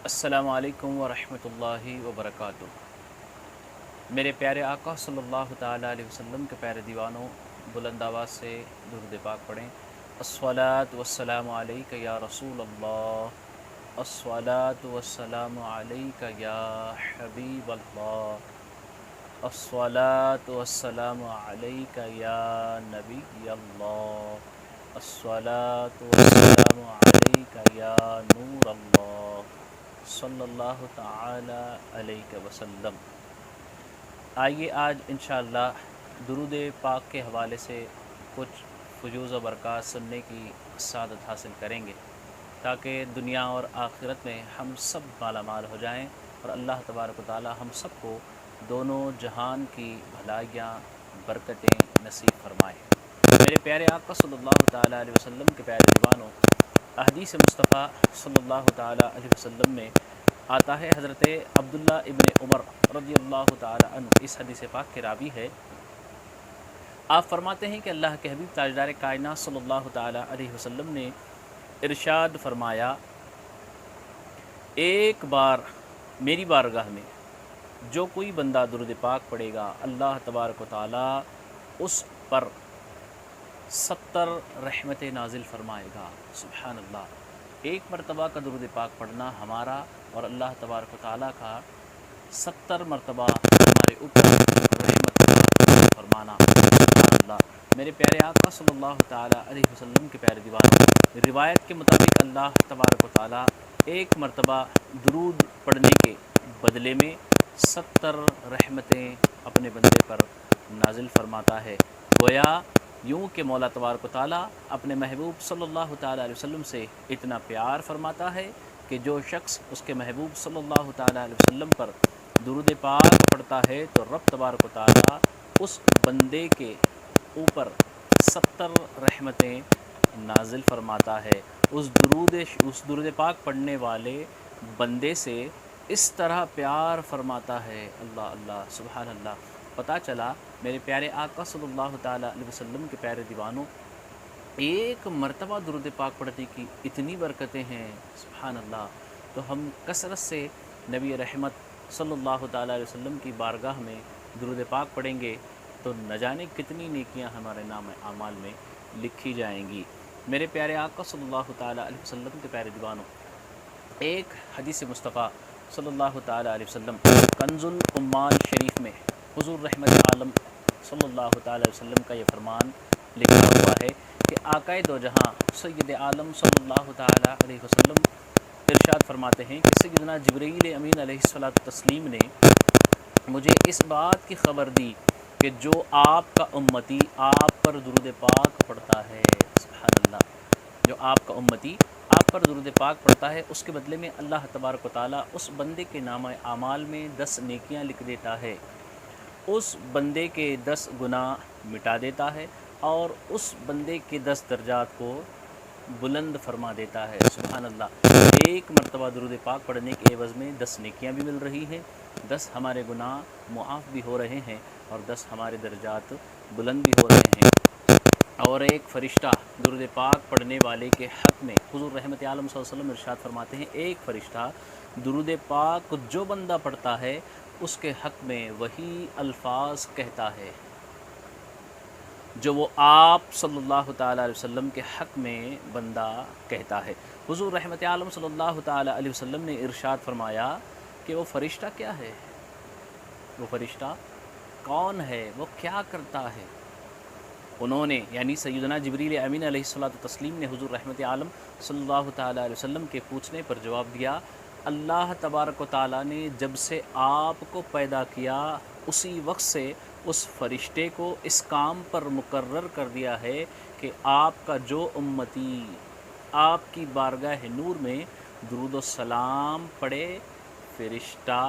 السلام علیکم ورحمۃ اللہ وبرکاتہ۔ میرے پیارے آقا صلی اللہ تعالیٰ علیہ وسلم کے پیارے دیوانوں، بلند آواز سے درود پاک پڑھیں۔ الصلاۃ والسلام علیک یا رسول اللہ، الصلاۃ والسلام علیک یا حبیب اللہ، الصلاۃ والسلام علیک یا نبی اللہ، الصلاۃ والسلام علیک یا نور اللہ، صلی اللہ تعالی علیہ وسلم۔ آئیے آج انشاءاللہ درود پاک کے حوالے سے کچھ فیوز و برکات سننے کی سعادت حاصل کریں گے، تاکہ دنیا اور آخرت میں ہم سب مالا مال ہو جائیں اور اللہ تبارک و تعالی ہم سب کو دونوں جہان کی بھلائیاں برکتیں نصیب فرمائے۔ میرے پیارے آقا صلی اللہ تعالیٰ علیہ وسلم کے پیارے دیوانوں، احادیث مصطفیٰ صلی اللہ تعالیٰ علیہ وسلم میں آتا ہے، حضرت عبداللہ ابن عمر رضی اللہ تعالیٰ عنہ اس حدیث پاک کے راوی ہے۔ آپ فرماتے ہیں کہ اللہ کے حبیب تاجدار کائنات صلی اللہ تعالیٰ علیہ وسلم نے ارشاد فرمایا، ایک بار میری بارگاہ میں جو کوئی بندہ درود پاک پڑھے گا، اللہ تبارک و تعالیٰ اس پر 70 رحمتیں نازل فرمائے گا۔ سبحان اللہ، ایک مرتبہ کا درود پاک پڑھنا ہمارا اور اللہ تبارک و تعالیٰ کا 70 مرتبہ ہمارے اوپر رحمت فرمانا۔ سبحان اللہ۔ میرے پیارے آقا صلی اللہ تعالیٰ علیہ وسلم کے پیارے دیوانوں، روایت کے مطابق اللہ تبارک و تعالیٰ ایک مرتبہ درود پڑھنے کے بدلے میں 70 رحمتیں اپنے بندے پر نازل فرماتا ہے۔ گویا یوں کہ مولا تبارک و تعالیٰ اپنے محبوب صلی اللہ تعالیٰ علیہ وسلم سے اتنا پیار فرماتا ہے کہ جو شخص اس کے محبوب صلی اللہ تعالیٰ علیہ وسلم پر درود پاک پڑھتا ہے تو رب تبارک و تعالیٰ اس بندے کے اوپر 70 رحمتیں نازل فرماتا ہے۔ اس درود پاک پڑھنے والے بندے سے اس طرح پیار فرماتا ہے۔ اللہ اللہ، سبحان اللہ۔ پتہ چلا میرے پیارے آقا صلی اللہ تعالیٰ علیہ وسلم کے پیارے دیوانوں، ایک مرتبہ درود پاک پڑھنے کی اتنی برکتیں ہیں، سبحان اللہ۔ تو ہم کثرت سے نبی رحمت صلی اللہ تعالیٰ علیہ وسلم کی بارگاہ میں درود پاک پڑھیں گے تو نہ جانے کتنی نیکیاں ہمارے نام اعمال میں لکھی جائیں گی۔ میرے پیارے آقا صلی اللہ تعالیٰ علیہ وسلم کے پیارے دیوانوں، ایک حدیث مصطفیٰ صلی اللہ تعالیٰ علیہ وسلم کنز العمال شریف میں حضور رحمت عالم صلی اللہ تعالیٰ علیہ وسلم کا یہ فرمان لکھا ہوا ہے کہ آقائے دو جہاں سید عالم صلی اللہ تعالیٰ علیہ وسلم ارشاد فرماتے ہیں کہ سیدنا جبرائیل امین علیہ الصلوۃ والتسلیم نے مجھے اس بات کی خبر دی کہ جو آپ کا امتی آپ پر درود پاک پڑھتا ہے، سبحان اللہ، جو آپ کا امتی آپ پر درود پاک پڑھتا ہے، اس کے بدلے میں اللہ تبارک و تعالیٰ اس بندے کے نامہ اعمال میں 10 نیکیاں لکھ دیتا ہے، اس بندے کے 10 گناہ مٹا دیتا ہے اور اس بندے کے 10 درجات کو بلند فرما دیتا ہے۔ سبحان اللہ۔ ایک مرتبہ درود پاک پڑھنے کے عوض میں 10 نیکیاں بھی مل رہی ہیں، 10 ہمارے گناہ معاف بھی ہو رہے ہیں اور 10 ہمارے درجات بلند بھی ہو رہے ہیں۔ اور ایک فرشتہ درود پاک پڑھنے والے کے حق میں حضور رحمت عالم صلی اللہ علیہ وسلم ارشاد فرماتے ہیں، ایک فرشتہ درود پاک جو بندہ پڑھتا ہے اس کے حق میں وہی الفاظ کہتا ہے جو وہ آپ صلی اللہ تعالیٰ علیہ وسلم کے حق میں بندہ کہتا ہے۔ حضور رحمت عالم صلی اللہ تعالیٰ علیہ وسلم نے ارشاد فرمایا کہ وہ فرشتہ کیا ہے، وہ فرشتہ کون ہے، وہ کیا کرتا ہے۔ انہوں نے یعنی سیدنا جبرائیل امین علیہ الصلوۃ والتسلیم نے حضور رحمت عالم صلی اللہ تعالیٰ علیہ وسلم کے پوچھنے پر جواب دیا، اللہ تبارک و تعالیٰ نے جب سے آپ کو پیدا کیا اسی وقت سے اس فرشتے کو اس کام پر مقرر کر دیا ہے کہ آپ کا جو امتی آپ کی بارگاہ نور میں درود و سلام پڑھے، فرشتہ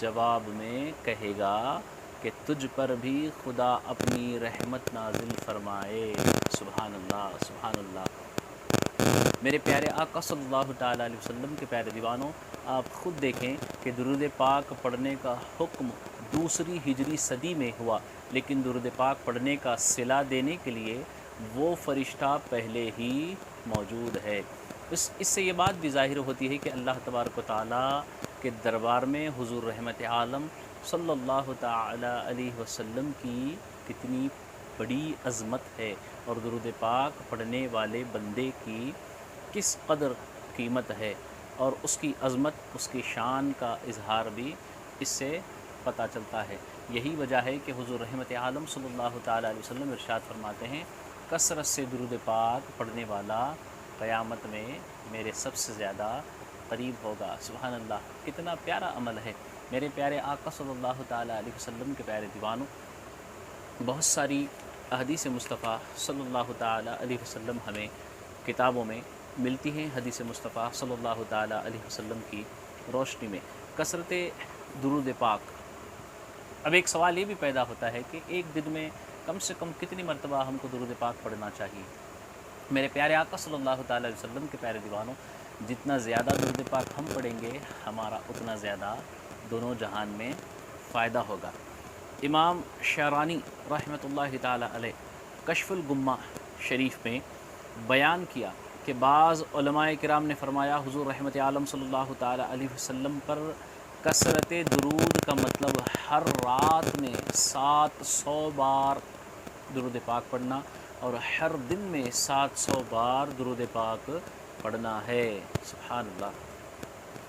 جواب میں کہے گا کہ تجھ پر بھی خدا اپنی رحمت نازل فرمائے۔ سبحان اللہ، سبحان اللہ۔ میرے پیارے آقا صلی اللہ تعالیٰ علیہ وسلم کے پیارے دیوانوں، آپ خود دیکھیں کہ درود پاک پڑھنے کا حکم 2 ہجری صدی میں ہوا، لیکن درود پاک پڑھنے کا صلہ دینے کے لیے وہ فرشتہ پہلے ہی موجود ہے۔ اس سے یہ بات بھی ظاہر ہوتی ہے کہ اللہ تبارک و تعالیٰ کے دربار میں حضور رحمت عالم صلی اللہ تعالی علیہ وسلم کی کتنی بڑی عظمت ہے، اور درود پاک پڑھنے والے بندے کی کس قدر قیمت ہے، اور اس کی عظمت، اس کی شان کا اظہار بھی اس سے پتہ چلتا ہے۔ یہی وجہ ہے کہ حضور رحمت عالم صلی اللہ تعالی علیہ وسلم ارشاد فرماتے ہیں، کثرت سے درود پاک پڑھنے والا قیامت میں میرے سب سے زیادہ قریب ہوگا۔ سبحان اللہ، کتنا پیارا عمل ہے۔ میرے پیارے آقا صلی اللہ تعالی علیہ وسلم کے پیارے دیوانوں، بہت ساری احادیث مصطفیٰ صلی اللہ تعالی علیہ وسلم ہمیں کتابوں میں ملتی ہیں۔ حدیث مصطفیٰ صلی اللہ تعالی علیہ وسلم کی روشنی میں کثرت درود پاک۔ اب ایک سوال یہ بھی پیدا ہوتا ہے کہ ایک دن میں کم سے کم کتنی مرتبہ ہم کو درود پاک پڑھنا چاہیے؟ میرے پیارے آقا صلی اللہ تعالی علیہ وسلم کے پیارے دیوانوں، جتنا زیادہ درود پاک ہم پڑھیں گے، ہمارا اتنا زیادہ دونوں جہان میں فائدہ ہوگا۔ امام شعرانی رحمۃ اللہ تعالی علیہ کشف الغمہ شریف میں بیان کیا کہ بعض علماء کرام نے فرمایا، حضور رحمت عالم صلی اللہ تعالی علیہ وسلم پر کثرت درود کا مطلب ہر رات میں 700 بار درود پاک پڑھنا، اور ہر دن میں 700 بار درود پاک پڑھنا ہے۔ سبحان اللہ۔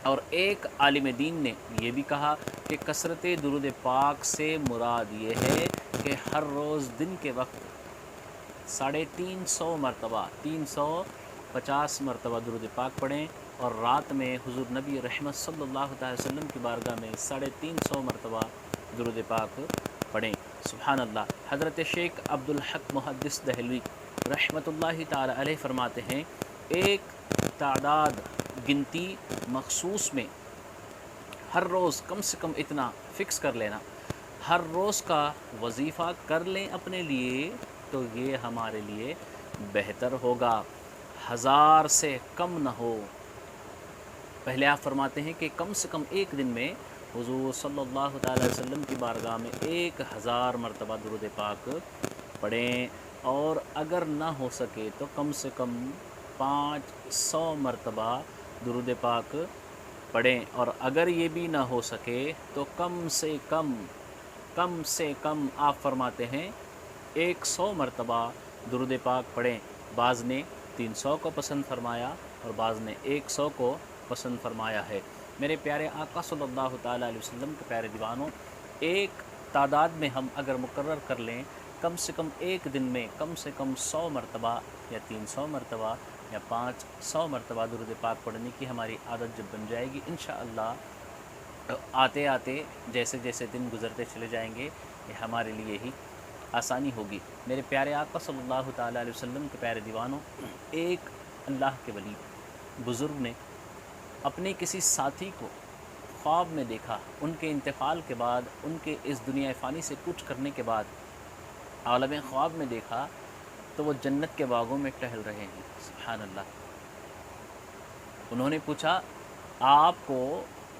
اور ایک عالم دین نے یہ بھی کہا کہ کثرت درود پاک سے مراد یہ ہے کہ ہر روز دن کے وقت 350 مرتبہ 350 مرتبہ درود پاک پڑھیں، اور رات میں حضور نبی رحمت صلی اللہ تعالی وسلم کی بارگاہ میں 350 مرتبہ درود پاک پڑھیں۔ سبحان اللہ۔ حضرت شیخ عبدالحق محدث دہلوی رحمۃ اللہ تعالی علیہ فرماتے ہیں، ایک تعداد گنتی مخصوص میں ہر روز کم سے کم اتنا فکس کر لینا، ہر روز کا وظیفہ کر لیں اپنے لیے، تو یہ ہمارے لیے بہتر ہوگا، 1000 سے کم نہ ہو۔ پہلے آپ فرماتے ہیں کہ کم سے کم ایک دن میں حضور صلی اللہ تعالی وسلم کی بارگاہ میں 1000 مرتبہ درود پاک پڑھیں، اور اگر نہ ہو سکے تو کم سے کم 500 مرتبہ درود پاک پڑھیں، اور اگر یہ بھی نہ ہو سکے تو کم سے کم آپ فرماتے ہیں 100 مرتبہ درود پاک پڑھیں۔ بعض نے 300 کو پسند فرمایا، اور بعض نے 100 کو پسند فرمایا ہے۔ میرے پیارے آقا صلی اللہ تعالی علیہ وسلم کے پیارے دیوانوں، ایک تعداد میں ہم اگر مقرر کر لیں، کم سے کم ایک دن میں کم سے کم 100 مرتبہ یا 300 مرتبہ یا 500 مرتبہ درود پاک پڑھنے کی ہماری عادت جب بن جائے گی، انشاءاللہ آتے آتے جیسے جیسے دن گزرتے چلے جائیں گے، یہ ہمارے لیے ہی آسانی ہوگی۔ میرے پیارے آقا صلی اللہ تعالی علیہ وسلم کے پیارے دیوانوں، ایک اللہ کے ولی بزرگ نے اپنے کسی ساتھی کو خواب میں دیکھا، ان کے انتقال کے بعد، ان کے اس دنیا فانی سے کچھ کرنے کے بعد عالم خواب میں دیکھا تو وہ جنت کے باغوں میں ٹہل رہے ہیں۔ سبحان اللہ۔ انہوں نے پوچھا، آپ کو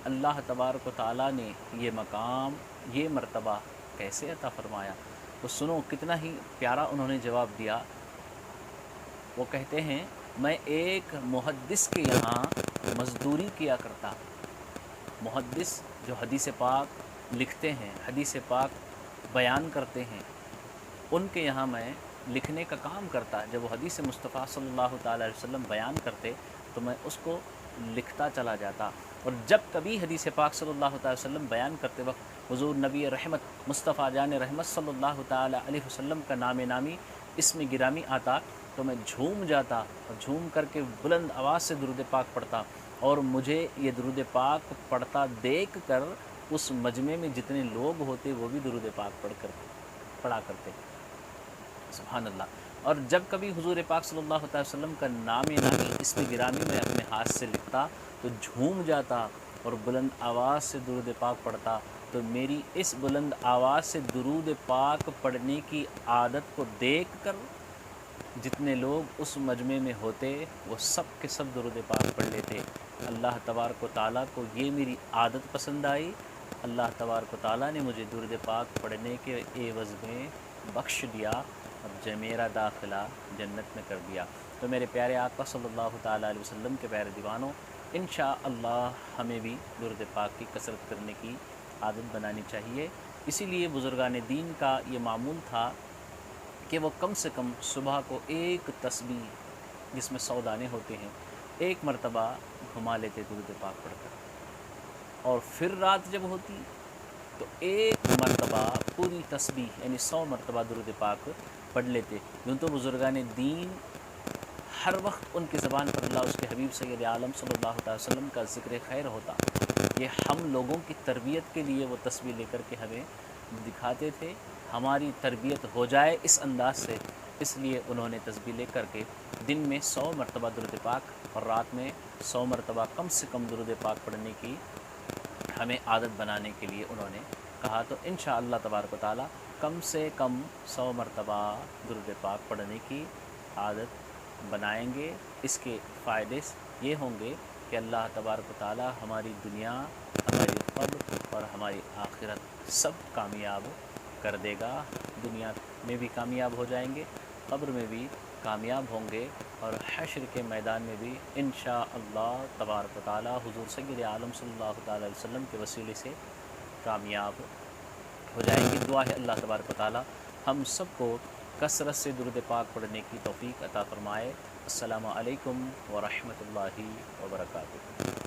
اللہ تبارک و تعالیٰ نے یہ مقام، یہ مرتبہ کیسے عطا فرمایا؟ تو سنو کتنا ہی پیارا انہوں نے جواب دیا۔ وہ کہتے ہیں، میں ایک محدث کے یہاں مزدوری کیا کرتا۔ محدث جو حدیث پاک لکھتے ہیں، حدیث پاک بیان کرتے ہیں، ان کے یہاں میں لکھنے کا کام کرتا۔ جب وہ حدیث مصطفیٰ صلی اللہ تعالی علیہ وسلم بیان کرتے تو میں اس کو لکھتا چلا جاتا، اور جب کبھی حدیث پاک صلی اللہ تعالی وسلم بیان کرتے وقت حضور نبی رحمت مصطفیٰ جان رحمت صلی اللہ تعالی علیہ وسلم کا نام نامی اسم گرامی آتا تو میں جھوم جاتا، اور جھوم کر کے بلند آواز سے درود پاک پڑھتا، اور مجھے یہ درود پاک پڑھتا دیکھ کر اس مجمع میں جتنے لوگ ہوتے وہ بھی درود پاک پڑھا کرتے۔ سبحان اللہ۔ اور جب کبھی حضور پاک صلی اللہ علیہ وسلم کا نام نامی اسم گرامی میں اپنے ہاتھ سے لکھتا تو جھوم جاتا اور بلند آواز سے درود پاک پڑھتا، تو میری اس بلند آواز سے درود پاک پڑھنے کی عادت کو دیکھ کر جتنے لوگ اس مجمع میں ہوتے وہ سب کے سب درود پاک پڑھ لیتے۔ اللہ تبارک و تعالیٰ کو یہ میری عادت پسند آئی، اللہ تبارک و تعالیٰ نے مجھے درود پاک پڑھنے کے عوض میں بخش دیا، اور میرا داخلہ جنت میں کر دیا۔ تو میرے پیارے آقا صلی اللہ تعالیٰ علیہ وسلم کے پیارے دیوانوں، انشاءاللہ ہمیں بھی درود پاک کی کثرت کرنے کی عادت بنانی چاہیے۔ اسی لیے بزرگان دین کا یہ معمول تھا کہ وہ کم سے کم صبح کو ایک تسبیح جس میں 100 دانے ہوتے ہیں ایک مرتبہ گھما لیتے درود پاک پڑھ کر، اور پھر رات جب ہوتی تو ایک مرتبہ پوری تسبیح یعنی 100 مرتبہ درود پاک پڑھ لیتے۔ یوں تو بزرگان دین ہر وقت ان کی زبان پر اللہ اس کے حبیب سید عالم صلی اللہ علیہ وسلم کا ذکر خیر ہوتا، یہ ہم لوگوں کی تربیت کے لیے وہ تسبیح لے کر کے ہمیں دکھاتے تھے، ہماری تربیت ہو جائے اس انداز سے، اس لیے انہوں نے تسبیح لے کر کے دن میں 100 مرتبہ درود پاک اور رات میں 100 مرتبہ کم سے کم درود پاک پڑھنے کی ہمیں عادت بنانے کے لیے انہوں نے کہا۔ تو انشاءاللہ تبارک و تعالی کم سے کم 100 مرتبہ درود پاک پڑھنے کی عادت بنائیں گے۔ اس کے فائدے یہ ہوں گے کہ اللہ تبارک و تعالی ہماری دنیا، ہماری قبر اور ہماری آخرت سب کامیاب کر دے گا۔ دنیا میں بھی کامیاب ہو جائیں گے، قبر میں بھی کامیاب ہوں گے، اور حشر کے میدان میں بھی انشاءاللہ تبارک و تعالی حضور سید عالم صلی اللہ تعالی علیہ وسلم کے وسیلے سے کامیاب ہو جائیں گے۔ دعا ہے اللہ تبارک و تعالی ہم سب کو کثرت سے درود پاک پڑھنے کی توفیق عطا فرمائے۔ السلام علیکم ورحمۃ اللہ وبرکاتہ۔